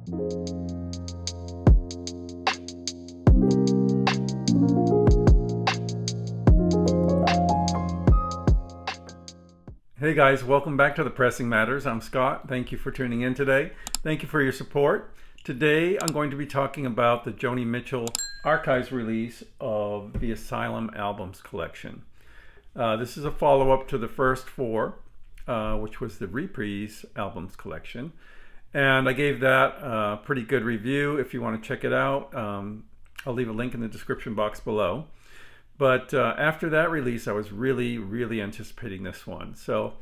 Hey guys, welcome back to the Pressing Matters. I'm Scott. Thank you for tuning in today. Thank you for your support. Today I'm going to be talking about the Joni Mitchell Archives release of the Asylum Albums collection. This is a follow-up to the first four, which was the Reprise Albums collection. And I gave that a pretty good review. If you want to check it out, I'll leave a link in the description box below. But after that release, I was really anticipating this one. So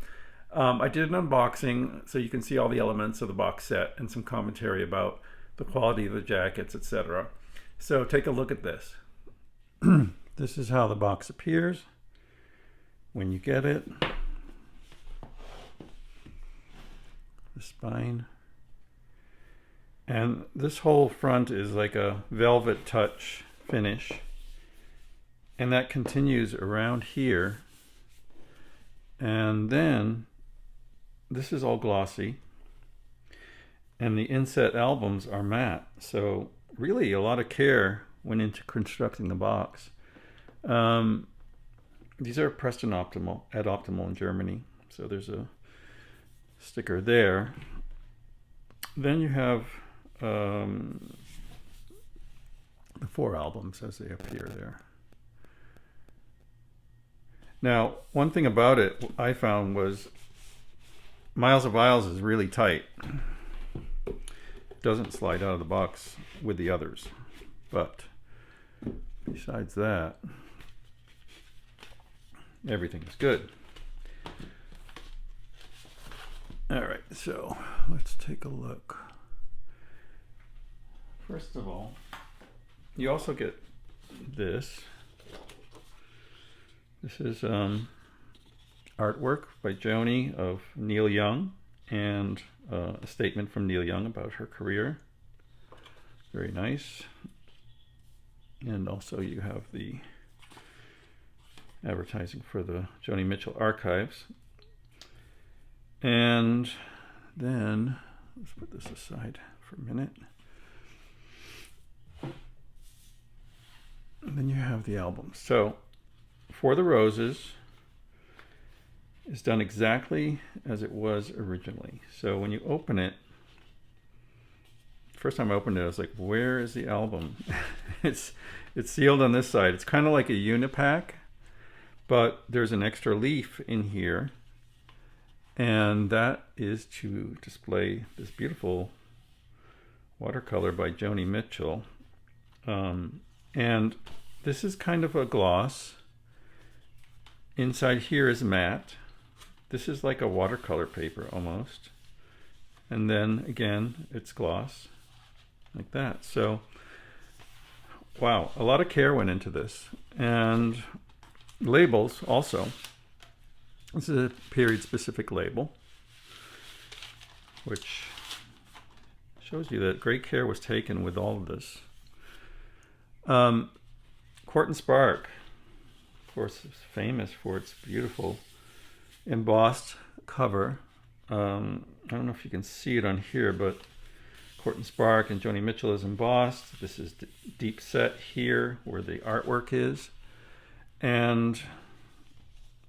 I did an unboxing so you can see all the elements of the box set and some commentary about the quality of the jackets, etc. So take a look at this. This is how the box appears when you get it. The spine. And this whole front is like a velvet touch finish. And that continues around here. And then this is all glossy. And the inset albums are matte. So really a lot of care went into constructing the box. These are pressed in Optimal, at Optimal in Germany. So there's a sticker there. Then you have the four albums as they appear there. Now, one thing about it I found was Miles of Aisles is really tight. It doesn't slide out of the box with the others. But besides that, everything's good. All right, so let's take a look. First of all, you also get this. This is artwork by Joni of Neil Young and a statement from Neil Young about her career. Very nice. And also you have the advertising for the Joni Mitchell Archives. And then, let's put this aside for a minute. And then you have the albums. So, For the Roses is done exactly as it was originally. So when you open it, first time I opened it, I was like, where is the album? It's sealed on this side. It's kind of like a unipack, but there's an extra leaf in here. And that is to display this beautiful watercolor by Joni Mitchell. And this is kind of a gloss. Inside here is matte. This is like a watercolor paper almost. And then again, it's gloss like that. So, wow, a lot of care went into this. And labels also. This is a period specific label, which shows you that great care was taken with all of this. Court and Spark, of course, is famous for its beautiful embossed cover. I don't know if you can see it on here, but Court and Spark and Joni Mitchell is embossed. This is deep set here where the artwork is, and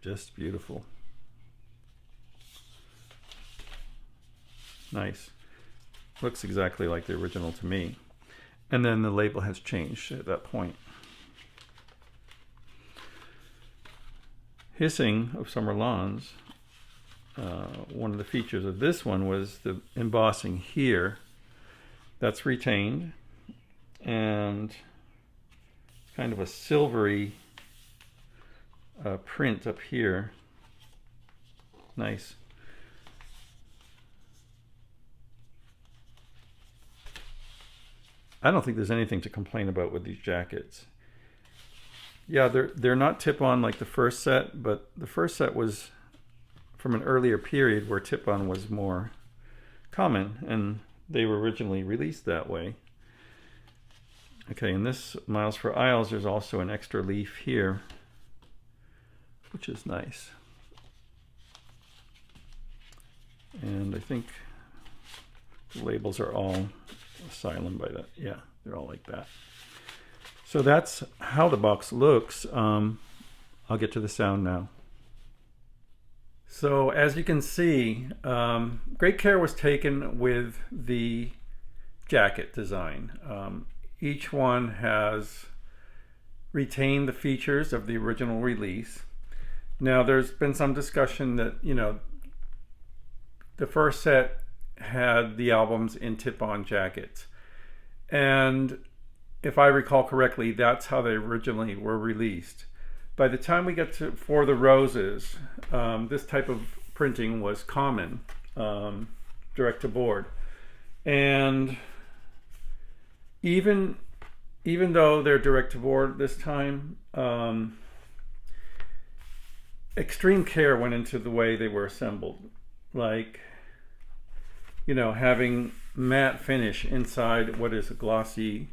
just beautiful. Nice. Looks exactly like the original to me. And then the label has changed at that point. Hissing of Summer Lawns. One of the features of this one was the embossing here. That's retained. And it's kind of a silvery print up here. Nice. I don't think there's anything to complain about with these jackets. Yeah, they're not tip-on like the first set, but the first set was from an earlier period where tip-on was more common, and they were originally released that way. Okay, in this Miles for Aisles, there's also an extra leaf here, which is nice. And I think the labels are all Asylum by that. Yeah, they're all like that. So that's how the box looks. I'll get to the sound now. So as you can see, great care was taken with the jacket design. Each one has retained the features of the original release. Now there's been some discussion that, you know, the first set had the albums in tip-on jackets. And if I recall correctly, that's how they originally were released. By the time we get to For the Roses, this type of printing was common, direct to board. And even though they're direct to board this time, extreme care went into the way they were assembled. Like, you know, having matte finish inside what is a glossy,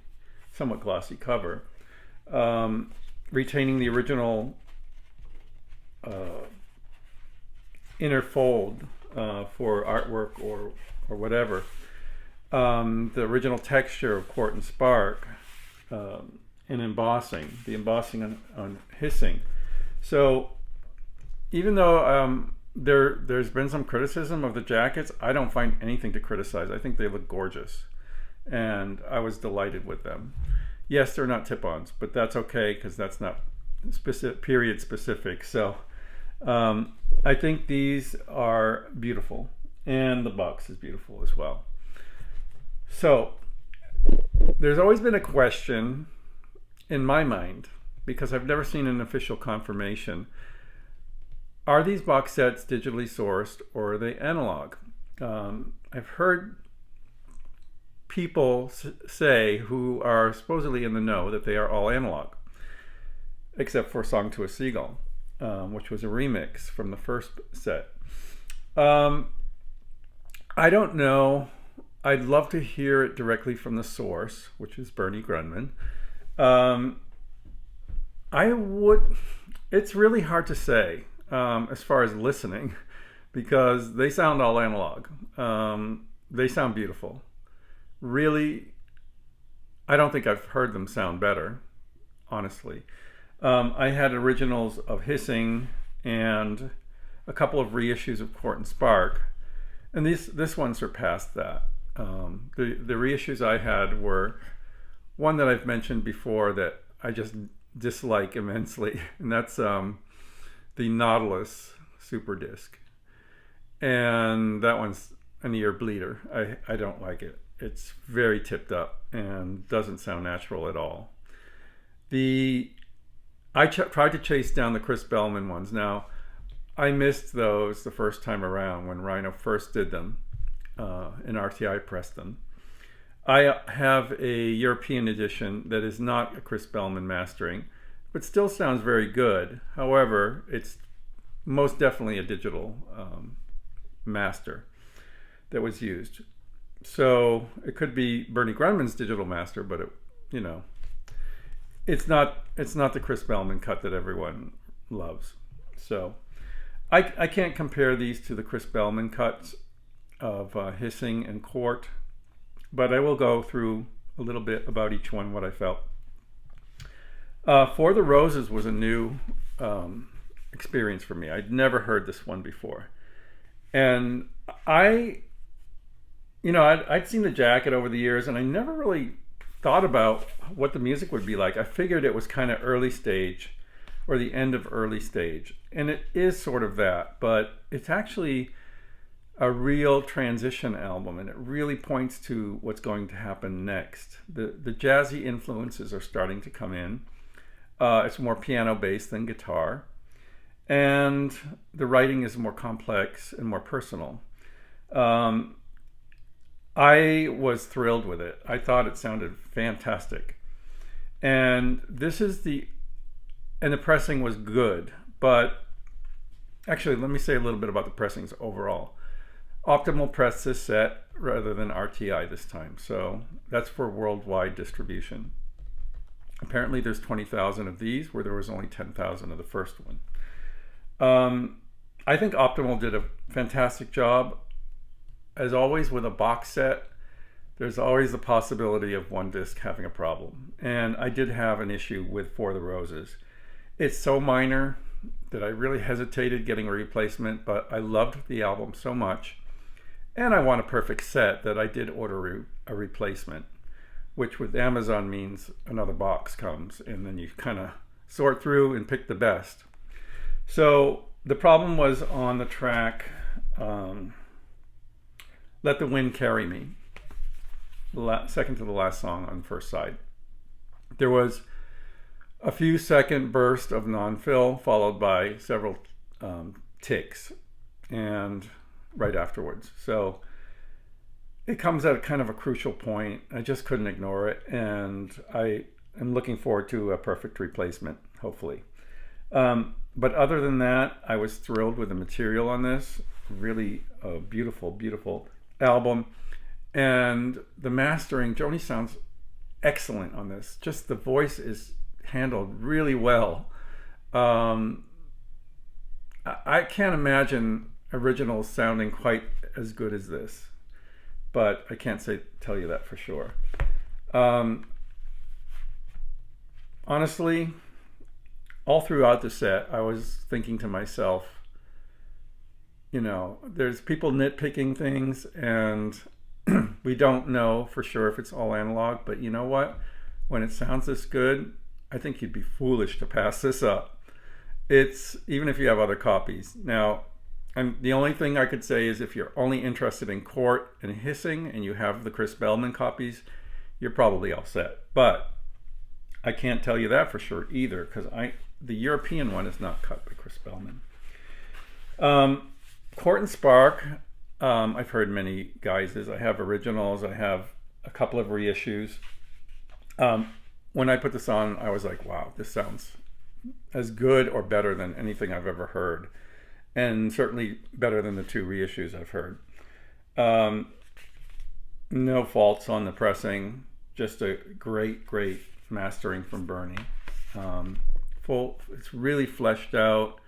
somewhat glossy cover, retaining the original inner fold for artwork or whatever, the original texture of Quartz and Spark, and embossing, the embossing on hissing. So even though there's been some criticism of the jackets, I don't find anything to criticize. I think they look gorgeous, and I was delighted with them. Yes, they're not tip-ons, but that's okay because that's not period specific. So I think these are beautiful, and the box is beautiful as well. So there's always been a question in my mind, because I've never seen an official confirmation. Are these box sets digitally sourced or are they analog? I've heard people say who are supposedly in the know that they are all analog, except for Song to a Seagull, which was a remix from the first set. I don't know. I'd love to hear it directly from the source, which is Bernie Grundman. It's really hard to say as far as listening, because they sound all analog. They sound beautiful. Really, I don't think I've heard them sound better, honestly. I had originals of Hissing and a couple of reissues of Quartz and Spark, and this one surpassed that. The reissues I had were one that I've mentioned before that I just dislike immensely, and that's the Nautilus Super Disc. And that one's an ear bleeder. I don't like it. It's very tipped up and doesn't sound natural at all. I tried to chase down the Chris Bellman ones. Now, I missed those the first time around when Rhino first did them, and RTI pressed them. I have a European edition that is not a Chris Bellman mastering, but still sounds very good. However, it's most definitely a digital master that was used. So it could be Bernie Grundman's digital master, but it's not the Chris Bellman cut that everyone loves. So I can't compare these to the Chris Bellman cuts of Hissing and Quartz, but I will go through a little bit about each one, what I felt. For the Roses was a new experience for me. I'd never heard this one before, and I'd seen the jacket over the years, and I never really thought about what the music would be like. I figured it was kind of early stage or the end of early stage, and it is sort of that, but it's actually a real transition album, and it really points to what's going to happen next. The jazzy influences are starting to come in. It's more piano based than guitar, and the writing is more complex and more personal. I was thrilled with it. I thought it sounded fantastic. And the pressing was good, but actually let me say a little bit about the pressings overall. Optimal pressed this set rather than RTI this time, so that's for worldwide distribution. Apparently there's 20,000 of these where there was only 10,000 of the first one. I think Optimal did a fantastic job. As always with a box set, there's always the possibility of one disc having a problem. And I did have an issue with For the Roses. It's so minor that I really hesitated getting a replacement, but I loved the album so much. And I want a perfect set that I did order a replacement, which with Amazon means another box comes and then you kind of sort through and pick the best. So the problem was on the track, Let the Wind Carry Me, second to the last song on the first side. There was a few second burst of non-fill followed by several ticks and right afterwards. So it comes at kind of a crucial point. I just couldn't ignore it, and I am looking forward to a perfect replacement, hopefully. But other than that, I was thrilled with the material on this. Really a beautiful, beautiful album. And the mastering, Joni sounds excellent on this. Just the voice is handled really well. I can't imagine originals sounding quite as good as this, but I can't tell you that for sure. Honestly, all throughout the set, I was thinking to myself, you know, there's people nitpicking things, and we don't know for sure if it's all analog, but you know what? When it sounds this good, I think you'd be foolish to pass this up. It's, even if you have other copies. Now, the only thing I could say is if you're only interested in Quart and hissing and you have the Chris Bellman copies, you're probably all set. But I can't tell you that for sure either, because the European one is not cut by Chris Bellman. Quart and Spark, I've heard many guises. I have originals. I have a couple of reissues. When I put this on, I was like, wow, this sounds as good or better than anything I've ever heard. And certainly better than the two reissues I've heard. No faults on the pressing. Just a great, great mastering from Bernie. It's really fleshed out.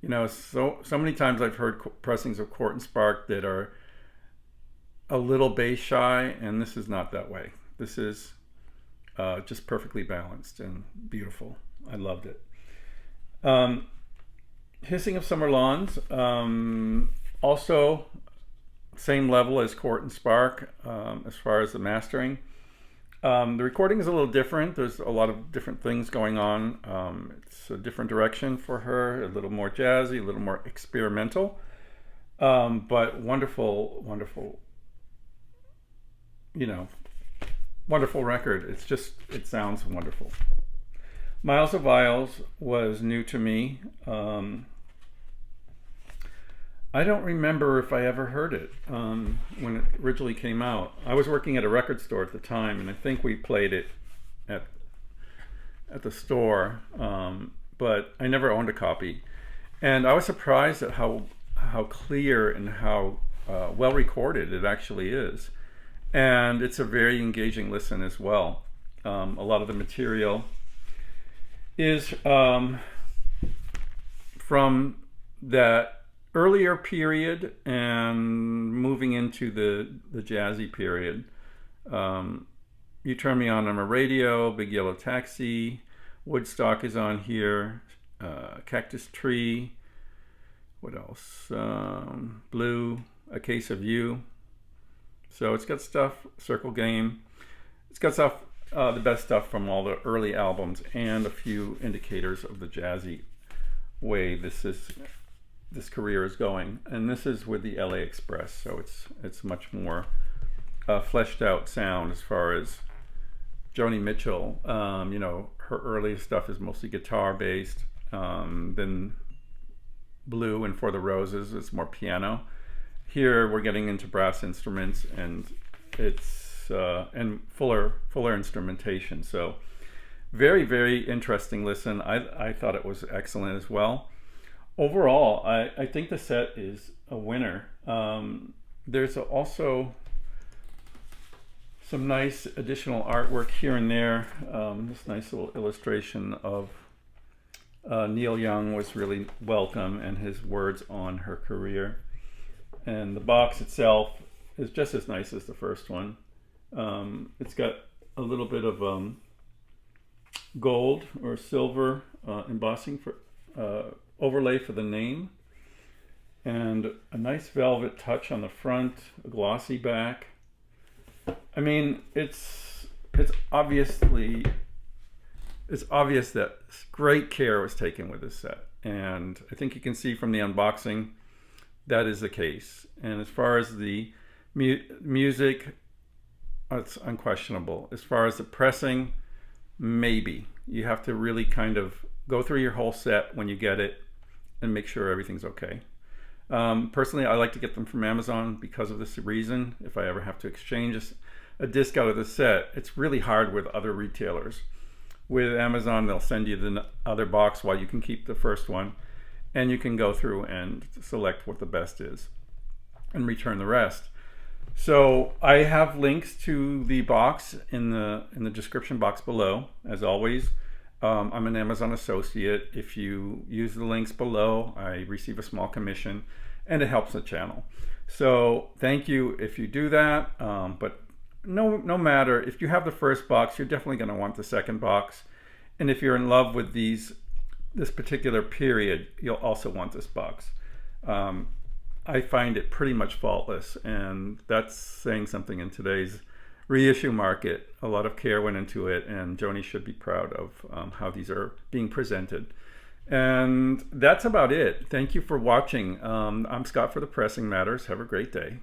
You know, so many times I've heard pressings of Quart and Spark that are a little bass shy, and this is not that way. This is just perfectly balanced and beautiful. I loved it. Hissing of Summer Lawns, also same level as Quart and Spark as far as the mastering. The recording is a little different. There's a lot of different things going on. It's a different direction for her, a little more jazzy, a little more experimental, but wonderful, wonderful, you know, wonderful record. It sounds wonderful. Miles of Vials was new to me. I don't remember if I ever heard it when it originally came out. I was working at a record store at the time, and I think we played it at the store, but I never owned a copy. And I was surprised at how clear and how well recorded it actually is. And it's a very engaging listen as well. A lot of the material is from that earlier period and moving into the jazzy period. You Turn Me On a Radio, Big Yellow Taxi, Woodstock is on here, Cactus Tree, what else? Blue, A Case of You. So it's got stuff, Circle Game. It's got stuff, the best stuff from all the early albums, and a few indicators of the jazzy way this career is going. And this is with the LA Express, so it's much more fleshed out sound as far as Joni Mitchell. You know, her earliest stuff is mostly guitar based. Then Blue and For the Roses is more piano. Here we're getting into brass instruments, and it's and fuller instrumentation. So very, very interesting listen. I thought it was excellent as well. Overall, I think the set is a winner. There's also some nice additional artwork here and there. This nice little illustration of Neil Young was really welcome, and his words on her career. And the box itself is just as nice as the first one. It's got a little bit of gold or silver embossing for overlay for the name, and a nice velvet touch on the front, a glossy back. I mean, it's obvious that great care was taken with this set, and I think you can see from the unboxing that is the case. And as far as the music, it's unquestionable. As far as the pressing, maybe you have to really kind of go through your whole set when you get it and make sure everything's okay. Personally, I like to get them from Amazon because of this reason. If I ever have to exchange a disc out of the set, it's really hard with other retailers. With Amazon, they'll send you the other box while you can keep the first one, and you can go through and select what the best is and return the rest. So I have links to the box in the description box below. As always, I'm an Amazon associate. If you use the links below, I receive a small commission, and it helps the channel. So thank you if you do that. But no matter, if you have the first box, you're definitely going to want the second box. And if you're in love with this particular period, you'll also want this box. I find it pretty much faultless, and that's saying something in today's reissue market. A lot of care went into it, and Joni should be proud of how these are being presented. And that's about it. Thank you for watching. I'm Scott for the Pressing Matters. Have a great day.